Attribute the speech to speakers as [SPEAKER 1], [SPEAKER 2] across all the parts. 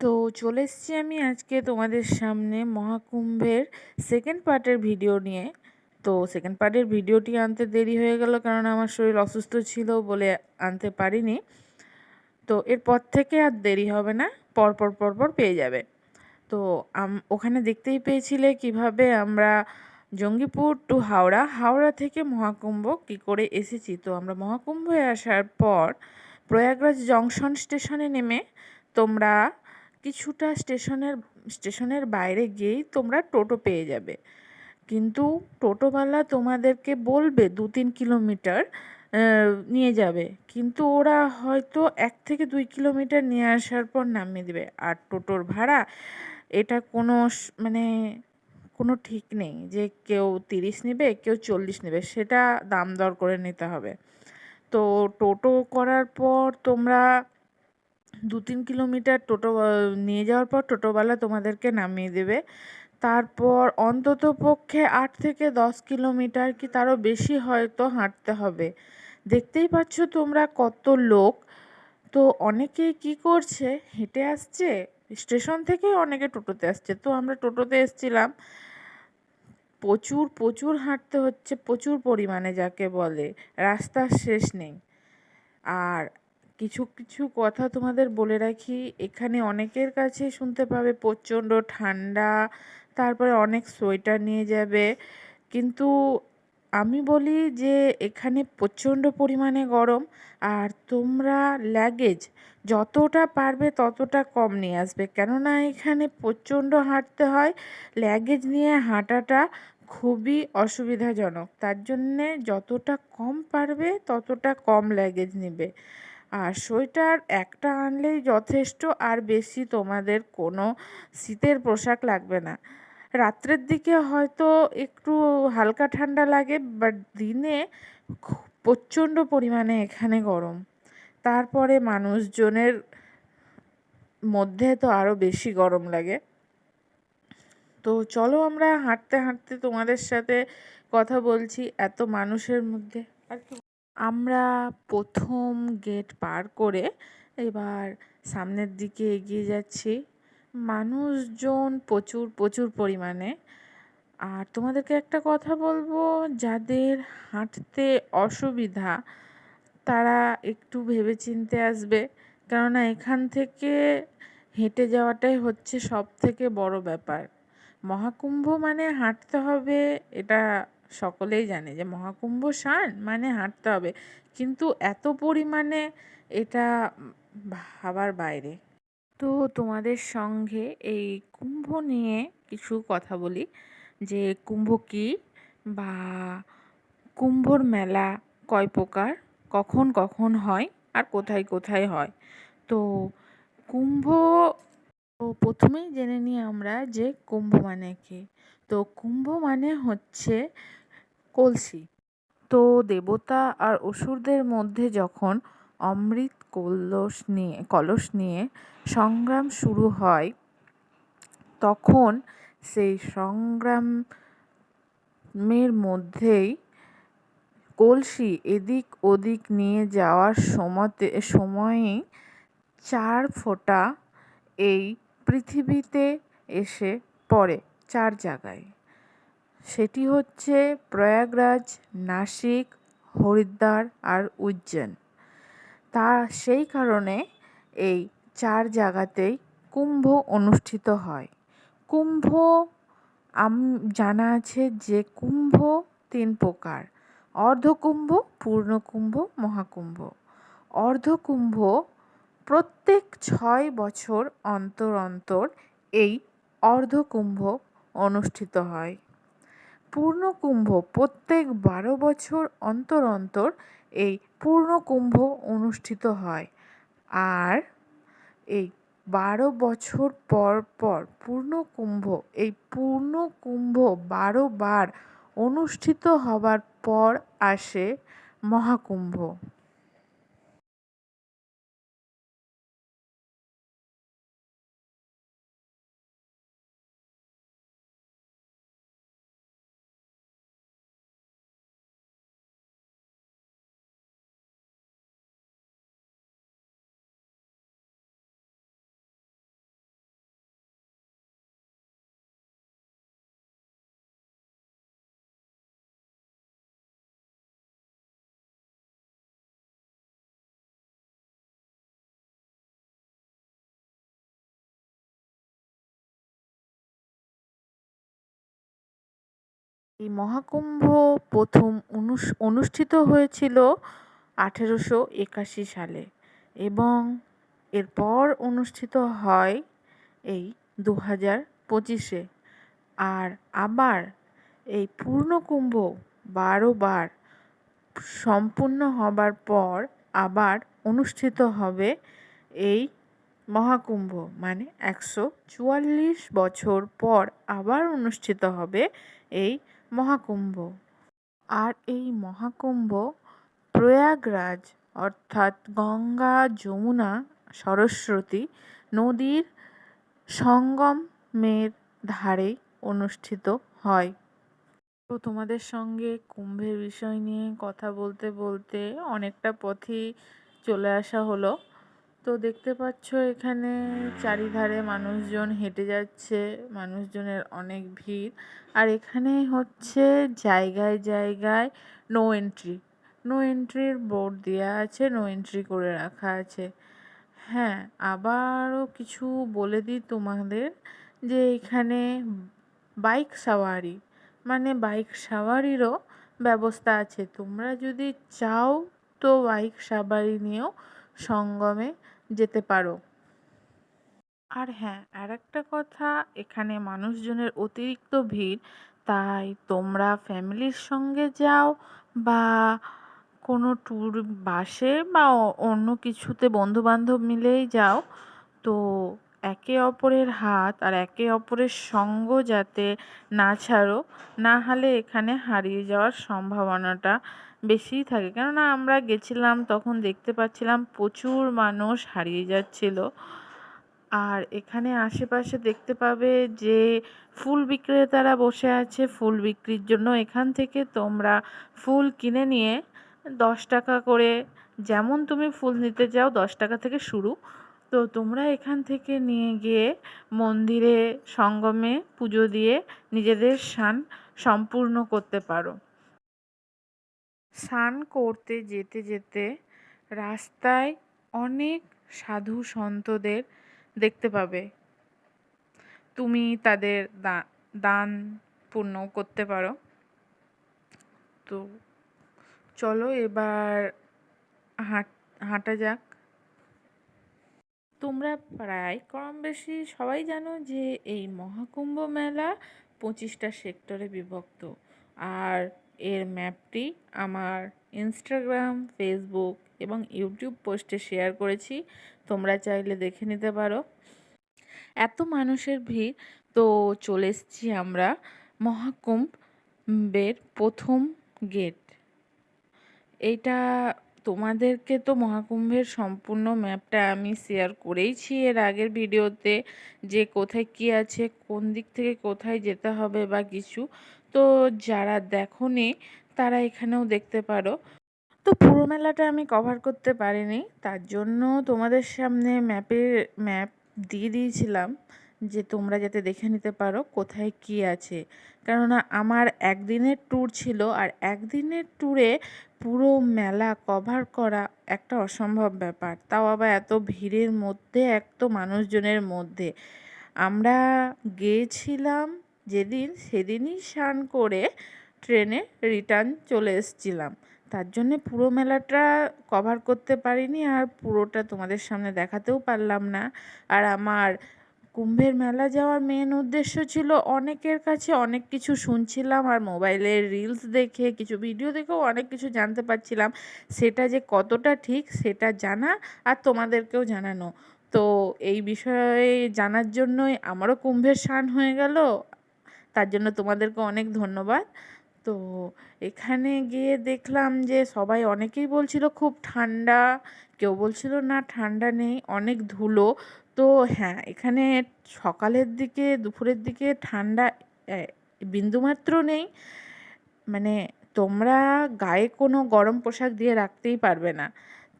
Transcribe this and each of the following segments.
[SPEAKER 1] তো চলে এসেছি আমি আজকে তোমাদের সামনে মহাকুম্ভের সেকেন্ড পার্টের ভিডিও নিয়ে। তো সেকেন্ড পার্টের ভিডিওটি আনতে দেরি হয়ে গেল, কারণ আমার শরীর অসুস্থ ছিল বলে আনতে পারিনি। তো এরপর থেকে আর দেরি হবে না, পরপর পেয়ে যাবে। তো ওখানে দেখতেই পেয়েছিলে কিভাবে আমরা জঙ্গিপুর টু হাওড়া থেকে মহাকুম্ভ কি করে এসেছি। তো আমরা মহাকুম্ভে আসার পর প্রয়াগরাজ জংশন স্টেশনে নেমে তোমরা কিছুটা স্টেশনের বাইরে গিয়েই তোমরা টোটো পেয়ে যাবে। কিন্তু টোটোওয়ালা তোমাদেরকে বলবে 2-3 কিলোমিটার নিয়ে যাবে, কিন্তু ওরা হয়তো 1 থেকে 2 কিলোমিটার নিয়ে আসার পর নামিয়ে দেবে। আর টোটোর ভাড়া এটা কোনো ঠিক নেই যে কেউ 30 নেবে, কেউ 40 নেবে, সেটা দাম দর করে নিতে হবে। তো টোটো করার পর তোমরা 2-3 কিলোমিটার টোটো নিয়ে যাওয়ার পর টোটোওয়ালা তোমাদেরকে নামিয়ে দেবে। তারপর অন্তত পক্ষে 8 থেকে 10 কিলোমিটার কি তারও বেশি হয়তো হাঁটতে হবে। দেখতেই পাচ্ছ তোমরা কত লোক। তো অনেকেই কি করছে, হেঁটে আসছে, স্টেশন থেকে অনেকে টোটোতে আসছে। তো আমরা টোটোতে এসছিলাম। প্রচুর হাঁটতে হচ্ছে, প্রচুর পরিমাণে, যাকে বলে রাস্তার শেষ নেই। আর কিছু কথা তোমাদের বলে রাখি, এখানে অনেকের কাছে শুনতে পাবে প্রচণ্ড ঠান্ডা, তারপরে অনেক সোয়েটার নিয়ে যাবে, কিন্তু আমি বলি যে এখানে প্রচণ্ড পরিমাণে গরম। আর তোমরা লাগেজ যতটা পারবে ততটা কম নিয়ে আসবে, কেননা এখানে প্রচণ্ড হাঁটতে হয়। লাগেজ নিয়ে হাঁটাটা খুবই অসুবিধাজনক, তার জন্যে যতটা কম পারবে ততটা কম লাগেজ নেবে। আর সোয়েটার একটা আনলেই যথেষ্ট, আর বেশি তোমাদের কোনো শীতের পোশাক লাগবে না। রাত্রের দিকে হয়তো একটু হালকা ঠান্ডা লাগে, বাট দিনে প্রচণ্ড পরিমাণে এখানে গরম। তারপরে মানুষজনের মধ্যে তো আরও বেশি গরম লাগে। তো চলো আমরা হাঁটতে হাঁটতে তোমাদের সাথে কথা বলছি এত মানুষের মধ্যে। আর কি, আমরা প্রথম গেট পার করে এবার সামনের দিকে এগিয়ে যাচ্ছি। মানুষজন প্রচুর পরিমাণে। আর তোমাদেরকে একটা কথা বলবো, যাদের হাঁটতে অসুবিধা তারা একটু ভেবেচিন্তে আসবে, কেননা এখান থেকে হেঁটে যাওয়াটাই হচ্ছে সব থেকে বড় ব্যাপার। মহাকুম্ভ মানে হাঁটতে হবে, এটা সকলেই জানে যে মহাকুম্ভ স্নান মানে হাঁটতে হবে, কিন্তু এত পরিমাণে এটা ভাবার বাইরে। তো তোমাদের সঙ্গে এই কুম্ভ নিয়ে কিছু কথা বলি, যে কুম্ভ কী, বা কুম্ভর মেলা কয় প্রকার, কখন হয়, আর কোথায় হয়। তো কুম্ভ, তো প্রথমেই জেনে নিই আমরা যে কুম্ভ মানে কি। তো কুম্ভ মানে হচ্ছে কলসি। তো দেবতা আর অসুরদের মধ্যে যখন অমৃত কলস নিয়ে সংগ্রাম শুরু হয়, তখন সেই সংগ্রামের মধ্যেই কলসি এদিক ওদিক নিয়ে যাওয়ার সময়েই 4 ফোঁটা এই পৃথিবীতে এসে পড়ে 4 জায়গায়। সেটি হচ্ছে প্রয়াগরাজ, নাসিক, হরিদ্বার আর উজ্জৈন। সেই কারণে এই 4 জায়গাতেই কুম্ভ অনুষ্ঠিত হয়। কুম্ভ জানা আছে যে কুম্ভ 3 প্রকার: অর্ধকুম্ভ, পূর্ণকুম্ভ, মহাকুম্ভ। অর্ধকুম্ভ প্রত্যেক 6 বছর অন্তর এই অর্ধকুম্ভ অনুষ্ঠিত হয়। পূর্ণকুম্ভ প্রত্যেক 12 বছর অন্তর এই পূর্ণকুম্ভ অনুষ্ঠিত হয়। আর এই 12 বছর পর এই পূর্ণকুম্ভ 12 বার অনুষ্ঠিত হবার পর আসে মহাকুম্ভ। এই মহাকুম্ভ প্রথম অনুষ্ঠিত হয়েছিল 1881 সালে এবং এরপর অনুষ্ঠিত হয় এই 2025-এ। আর আবার এই পূর্ণকুম্ভ 12 বার সম্পূর্ণ হবার পর আবার অনুষ্ঠিত হবে এই মহাকুম্ভ, মানে 144 বছর পর আবার অনুষ্ঠিত হবে এই মহাকুম্ভ। আর এই মহাকুম্ভ প্রয়াগরাজ অর্থাৎ গঙ্গা যমুনা সরস্বতী নদীর সঙ্গমের ধারেই অনুষ্ঠিত হয়। তো তোমাদের সঙ্গে কুম্ভের বিষয় নিয়ে কথা বলতে বলতে অনেকটা পথেই চলে আসা হলো। তো দেখতে পাচ্ছ এখানে চারিধারে মানুষজন হেঁটে যাচ্ছে, মানুষজনের অনেক ভিড়। আর এখানে হচ্ছে জায়গায় জায়গায় নো এন্ট্রির বোর্ড দেওয়া আছে, নো এন্ট্রি করে রাখা আছে। হ্যাঁ, আবারও কিছু বলে দিই তোমাদের যে এখানে বাইক সাওয়ারি মানে বাইক সাওয়ারিরও ব্যবস্থা আছে। তোমরা যদি চাও তো বাইক সাওয়ারি নিয়েও সঙ্গমে যেতে পারো। আর হ্যাঁ, আরেকটা কথা, এখানে মানুষজনের অতিরিক্ত ভিড়, তাই তোমরা ফ্যামিলির সঙ্গে যাও বা কোনো ট্যুর বাসে বা অন্য কিছুতে বন্ধুবান্ধব মিলেই যাও, তো একে অপরের হাত আর একে অপরের সঙ্গ যাতে না ছাড়ো, না হলে এখানে হারিয়ে যাওয়ার সম্ভাবনাটা বেশিই থাকে। কেননা আমরা গেছিলাম তখন দেখতে পাচ্ছিলাম প্রচুর মানুষ হারিয়ে যাচ্ছিল। আর এখানে আশেপাশে দেখতে পাবে যে ফুল বিক্রেতারা বসে আছে ফুল বিক্রির জন্য। এখান থেকে তোমরা ফুল কিনে নিয়ে 10 টাকা করে, যেমন তুমি ফুল নিতে চাও 10 টাকা থেকে শুরু, তো তোমরা এখান থেকে নিয়ে গিয়ে মন্দিরে সঙ্গমে পুজো দিয়ে নিজেদের স্নান সম্পূর্ণ করতে পারো। স্নান করতে যেতে যেতে রাস্তায় অনেক সাধু সন্তদের দেখতে পাবে, তুমি তাদের দান পুণ্য করতে পারো। তো চলো এবার হাঁটা যাক। তোমরা প্রায় কম বেশি সবাই জানো যে এই মহাকুম্ভ মেলা 25টা সেক্টরে বিভক্ত। আর এর ম্যাপটি আমার ইনস্টাগ্রাম, ফেসবুক এবং ইউটিউব পোস্টে শেয়ার করেছি, তোমরা চাইলে দেখে নিতে পারো। এত মানুষের ভিড়, তো চলে এসেছি আমরা মহাকুম্ভের প্রথম গেট। এইটা তোমাদেরকে তো মহাকুম্ভের সম্পূর্ণ ম্যাপটা আমি শেয়ার করেইছি এর আগের ভিডিওতে, যে কোথায় কি আছে, কোন দিক থেকে কোথায় যেতে হবে বা কিছু। তো যারা দেখোনি তারা এখানেও দেখতে পারো। তো পুরো মেলাটা আমি কভার করতে পারিনি, তার জন্য তোমাদের সামনে ম্যাপ দিয়ে দিয়েছিলাম যে তোমরা যাতে দেখে নিতে পারো কোথায় কি আছে। কেননা আমার একদিনের ট্যুর ছিল, আর একদিনের ট্যুরে পুরো মেলা কভার করা একটা অসম্ভব ব্যাপার, তাও আবার এত ভিড়ের মধ্যে, এত মানুষজনের মধ্যে। আমরা গিয়েছিলাম যেদিন, সেদিনই স্নান করে ট্রেনে রিটার্ন চলে এসেছিলাম, তার জন্যে পুরো মেলাটা কভার করতে পারিনি, আর পুরোটা তোমাদের সামনে দেখাতেও পারলাম না। আর আমার কুম্ভের মেলা যাওয়ার মেন উদ্দেশ্য ছিল, অনেকের কাছে অনেক কিছু শুনছিলাম আর মোবাইলের রিলস দেখে, কিছু ভিডিও দেখেও অনেক কিছু জানতে পারছিলাম, সেটা যে কতটা ঠিক সেটা জানা আর তোমাদেরকেও জানানো। তো এই বিষয়ে জানার জন্যই আমারও কুম্ভের স্নান হয়ে গেল, তার জন্য তোমাদেরকে অনেক ধন্যবাদ। তো এখানে গিয়ে দেখলাম যে সবাই অনেকেই বলছিল খুব ঠান্ডা, কেউ বলছিল না ঠান্ডা নেই, অনেক ধুলো। তো হ্যাঁ, এখানে সকালের দিকে দুপুরের দিকে ঠান্ডা বিন্দুমাত্র নেই, মানে তোমরা গায়ে কোনো গরম পোশাক দিয়ে রাখতেই পারবে না।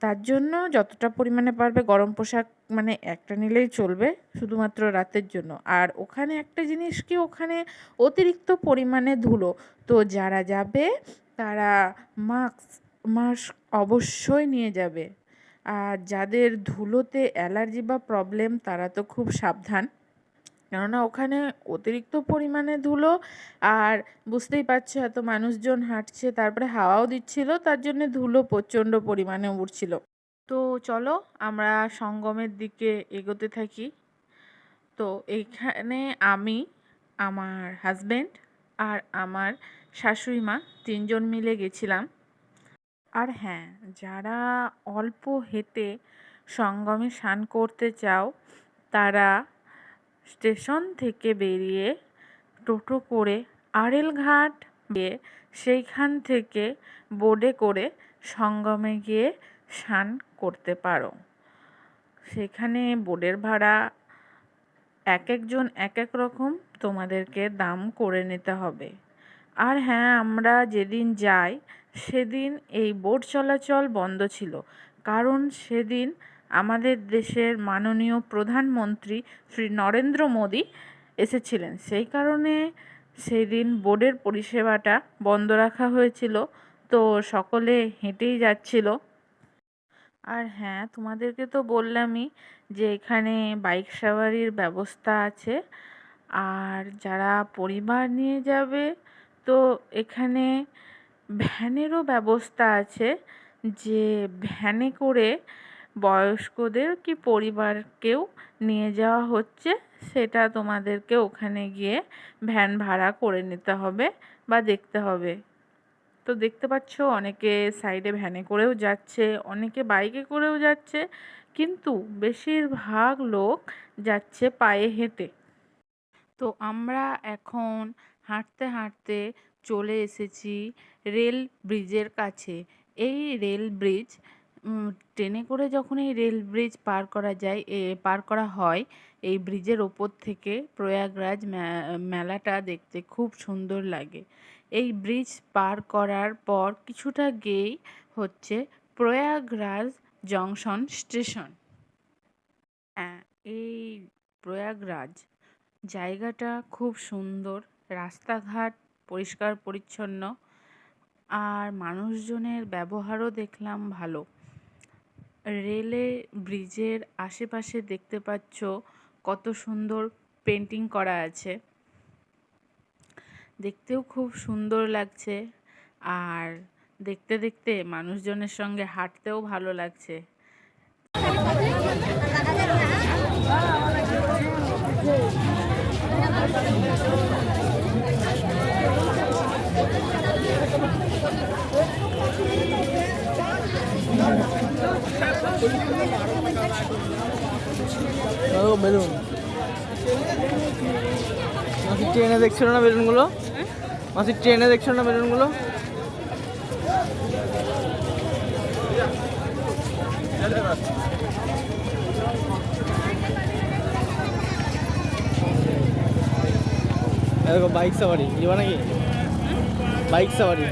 [SPEAKER 1] তার জন্য যতটা পরিমাণে পারবে গরম পোশাক মানে একটা নিলেই চলবে, শুধুমাত্র রাতের জন্য। আর ওখানে একটা জিনিস কি, ওখানে অতিরিক্ত পরিমাণে ধুলো, তো যারা যাবে তারা মাস্ক অবশ্যই নিয়ে যাবে। আর যাদের ধুলোতে অ্যালার্জি বা প্রবলেম তারা তো খুব সাবধান, কেননা ওখানে অতিরিক্ত পরিমাণে ধুলো, আর বুঝতেই পারছো এত মানুষজন হাঁটছে, তারপরে হাওয়াও দিচ্ছিল, তার জন্য ধুলো প্রচণ্ড পরিমাণে উড়ছিল। তো চলো আমরা সঙ্গমের দিকে এগোতে থাকি। তো এইখানে আমি, আমার হাজব্যান্ড আর আমার শাশুড়ি মা 3জন মিলে গেছিলাম। আর হ্যাঁ, যারা অল্প হেঁটে সঙ্গমে স্নান করতে চাও তারা স্টেশন থেকে বেরিয়ে টোটো করে আড়েল ঘাট গিয়ে সেইখান থেকে বোটে করে সঙ্গমে গিয়ে স্নান করতে পারো। সেখানে বোটের ভাড়া এক একজন এক এক রকম তোমাদেরকে দাম করে নিতে হবে। আর হ্যাঁ, আমরা যেদিন যাই সেদিন এই বোট চলাচল বন্ধ ছিল, কারণ সেদিন আমাদের দেশের মাননীয় প্রধানমন্ত্রী শ্রী নরেন্দ্র মোদী এসেছিলেন, সেই কারণে সেদিন বোটের পরিষেবাটা বন্ধ রাখা হয়েছিল। তো সকলে হেঁটেই যাচ্ছিল। আর হ্যাঁ, তোমাদেরকে তো বললামই যে এখানে বাইক সাওয়ারির ব্যবস্থা আছে। আর যারা পরিবার নিয়ে যাবে তো এখানে ভ্যানেরও ব্যবস্থা আছে, যে ভ্যানে করে বয়স্কদের কি পরিবারকেও নিয়ে যাওয়া হচ্ছে, সেটা তোমাদেরকে ওখানে গিয়ে ভ্যান ভাড়া করে নিতে হবে বা দেখতে হবে। তো দেখতে পাচ্ছ অনেকে সাইডে ভ্যানে করেও যাচ্ছে, অনেকে বাইকে করেও যাচ্ছে, কিন্তু বেশিরভাগ লোক যাচ্ছে পায়ে হেঁটে। তো আমরা এখন হাঁটতে হাঁটতে চলে এসেছি রেল ব্রিজের কাছে। এই রেল ব্রিজ, ট্রেনে করে যখন এই রেল ব্রিজ পার করা হয়, এই ব্রিজের ওপর থেকে প্রয়াগরাজ মেলাটা দেখতে খুব সুন্দর লাগে। এই ব্রিজ পার করার পর কিছুটা গিয়েই হচ্ছে প্রয়াগরাজ জংশন স্টেশন। হ্যাঁ, এই প্রয়াগরাজ জায়গাটা খুব সুন্দর, রাস্তাঘাট পরিষ্কার পরিচ্ছন্ন, আর মানুষজনের ব্যবহারও দেখলাম ভালো। রেলে ব্রিজের আশেপাশে দেখতে পাচ্ছ কত সুন্দর পেন্টিং করা আছে, দেখতেও খুব সুন্দর লাগছে। আর দেখতে দেখতে মানুষজনের সঙ্গে হাঁটতেও ভালো লাগছে।
[SPEAKER 2] বেলুন মাসি ট্রেনে দেখছিল না বেলুনগুলো? মাসি ট্রেনে দেখছিল না বেলুনগুলো? देखो बाइक सवारी ये बना कि बाइक सवारी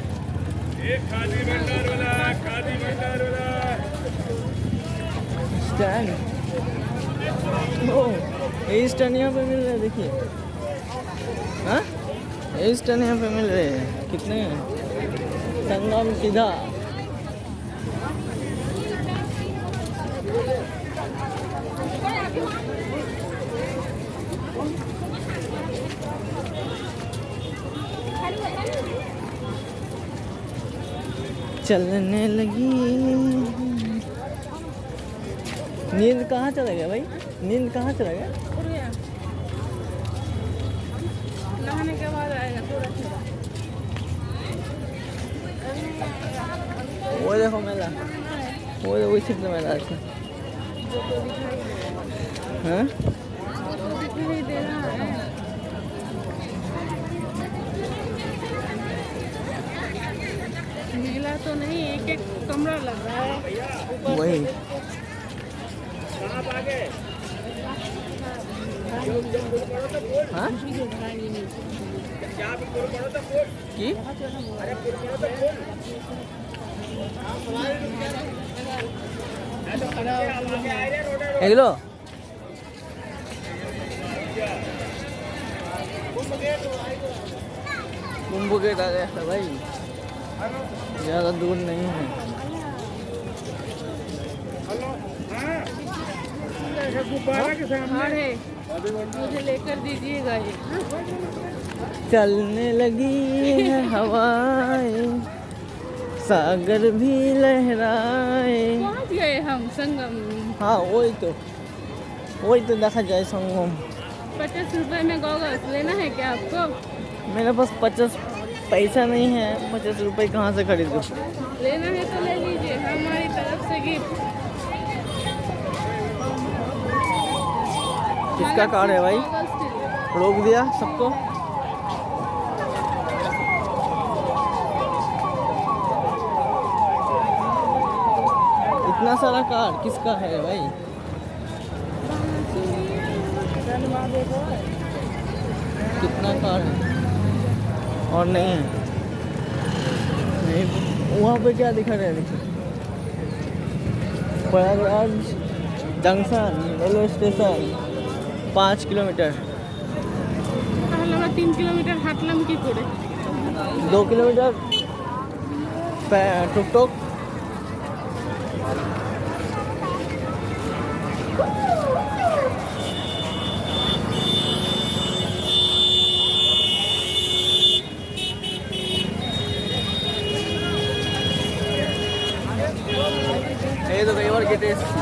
[SPEAKER 2] स्टैंड। ओ ये स्टैंड यहाँ पे मिल रहे हैं, देखिए। हाँ, ये स्टैंड यहाँ पे मिल रहे हैं। कितने हैं? संगम सीधा। चलने लगी। नींद कहाँ चला गया भाई? नींद कहाँ चला गया? नहाने के बाद आएगा थोड़ा थोड़ा। वो देखो मेला, वो देखो इसी पे मेला है। हाँ? दिखाई दे रहा है। मेला तो नहीं, एक एक कमरा लग रहा है वही। हाँ? কি? এগুলো कुंभ गेट आ गया था भाई, ज़्यादा दूर नहीं है।
[SPEAKER 3] गुब्बारा के सामने
[SPEAKER 1] मुझे लेकर दीजिएगा ये।
[SPEAKER 2] चलने लगी है हवाएं, सागर भी लहराए।
[SPEAKER 1] पहुंच गए हम संगम।
[SPEAKER 2] हाँ वही तो देखा जाए संगम।
[SPEAKER 1] 50 रुपए में गॉगल्स लेना है क्या आपको?
[SPEAKER 2] मेरे पास 50 पैसा नहीं है, 50 रुपए कहाँ से खरीदूँ?
[SPEAKER 1] लेना है तो ले लीजिए, हमारी तरफ से गिफ्ट।
[SPEAKER 2] किसका कार है भाई? रोक दिया सबको। इतना सारा कार किसका है भाई? कितना कार है और नहीं है? नहीं, वहाँ पे क्या दिखा रहा है? देखिए, Prayagraj junction railway station 5 kilometre.
[SPEAKER 1] 3 kilometre হাঁটলাম কি করে?
[SPEAKER 2] 2 किलोमीटर टुक टुक। এই তো এবার কেটে এসেছি।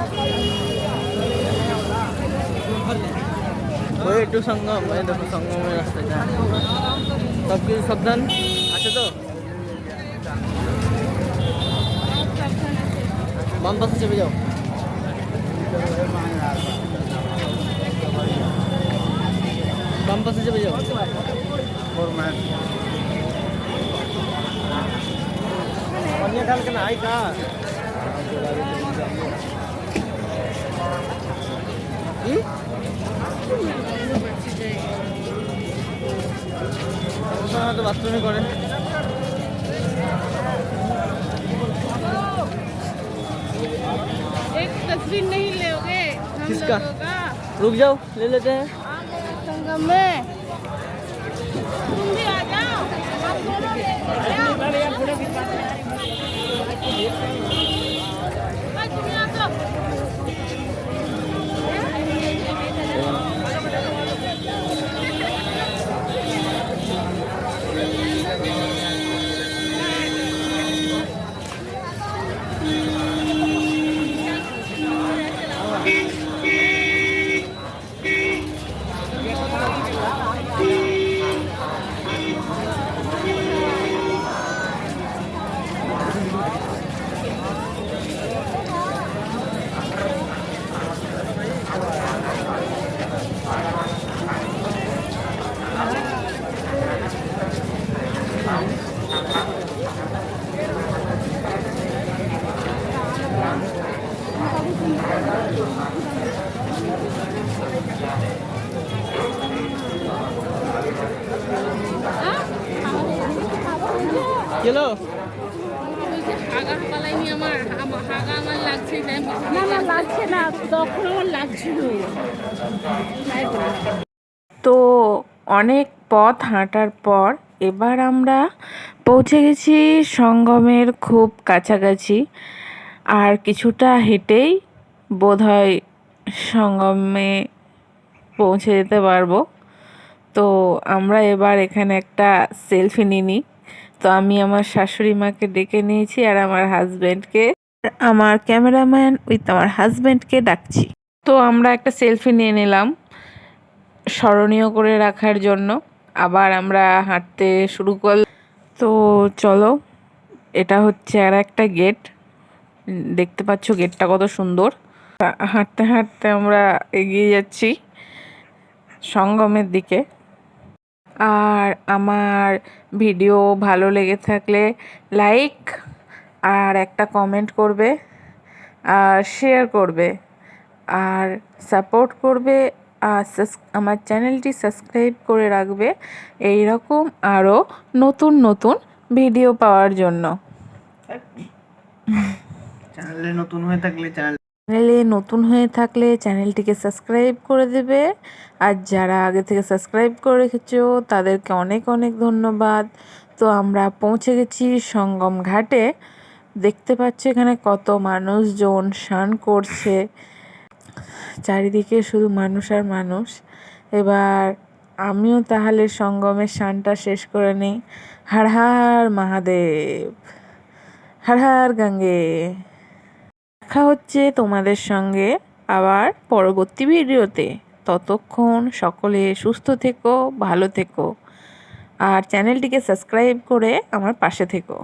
[SPEAKER 2] ওই একটু সঙ্গম, এই দেখো সঙ্গমের রাস্তাটা। সব কিছু সাবধান আছে তো? বাম পাশে চেপে যাও। বাম পাশে চেপে যাও। অন্য কালকে না আইকা কি তো বাথরুমে করে।
[SPEAKER 1] एक तस्वीर नहीं लोगे हम
[SPEAKER 2] किसका?
[SPEAKER 1] लोगों का
[SPEAKER 2] रुक जाओ, ले लेते हैं।
[SPEAKER 1] संगम में। तुम भी आ जाओ, हम दोनों ले
[SPEAKER 2] চলো
[SPEAKER 1] হাগা পালাইনি আমার হাগা আমার লাগছে না না লাগছে না, তখন আমার লাগছিল। তো অনেক পথ হাঁটার পর এবার আমরা পৌঁছে গেছি সঙ্গমের খুব কাছাকাছি। আর কিছুটা হেঁটেই বোধহয় সঙ্গমে পৌঁছে যেতে পারবো। তো আমরা এবার এখানে একটা সেলফি নিই। তো আমি আমার শাশুড়ি মাকে ডেকে নিয়েছি আর আমার হাজব্যান্ডকে, আমার ক্যামেরাম্যান উইথ আমার হাজব্যান্ডকে ডাকছি। তো আমরা একটা সেলফি নিয়ে নিলাম স্মরণীয় করে রাখার জন্য। আবার আমরা হাঁটতে শুরু করলাম। তো চলো, এটা হচ্ছে আর একটা গেট, দেখতে পাচ্ছ গেটটা কত সুন্দর। হাঁটতে হাঁটতে আমরা এগিয়ে যাচ্ছি সঙ্গমের দিকে। আর আমার ভিডিও ভালো লেগে থাকলে লাইক আর একটা কমেন্ট করবে আর শেয়ার করবে আর সাপোর্ট করবে আর আমার চ্যানেলটি সাবস্ক্রাইব করে রাখবে এই রকম আরও নতুন নতুন ভিডিও পাওয়ার জন্য।
[SPEAKER 2] চ্যানেলে নতুন হয়ে থাকলে চ্যানেলটিকে সাবস্ক্রাইব করে দেবে। আর যারা আগে থেকে সাবস্ক্রাইব করে রেখেছো তাদেরকে অনেক অনেক ধন্যবাদ। তো আমরা পৌঁছে গেছি সঙ্গম ঘাটে। দেখতে পাচ্ছ এখানে কত মানুষজন স্নান করছে, চারিদিকে শুধু মানুষ আর মানুষ। এবার আমিও তাহলে সঙ্গমের স্নানটা শেষ করে নিই। হর হর মহাদেব, হর হর গঙ্গে। দেখা হচ্ছে তোমাদের সঙ্গে আবার পরবর্তী ভিডিওতে। ততক্ষণ সকলে সুস্থ থেকো, ভালো থেকো, আর চ্যানেলটিকে সাবস্ক্রাইব করে আমার পাশে থেকো।